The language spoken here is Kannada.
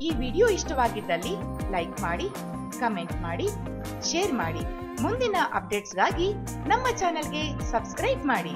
ಈ ವಿಡಿಯೋ ಇಷ್ಟವಾಗಿದ್ದಲ್ಲಿ ಲೈಕ್ ಮಾಡಿ, ಕಮೆಂಟ್ ಮಾಡಿ, ಶೇರ್ ಮಾಡಿ. ಮುಂದಿನ ಅಪ್ಡೇಟ್ಸ್ಗಾಗಿ ನಮ್ಮ ಚಾನೆಲ್ಗೆ ಸಬ್ಸ್ಕ್ರೈಬ್ ಮಾಡಿ.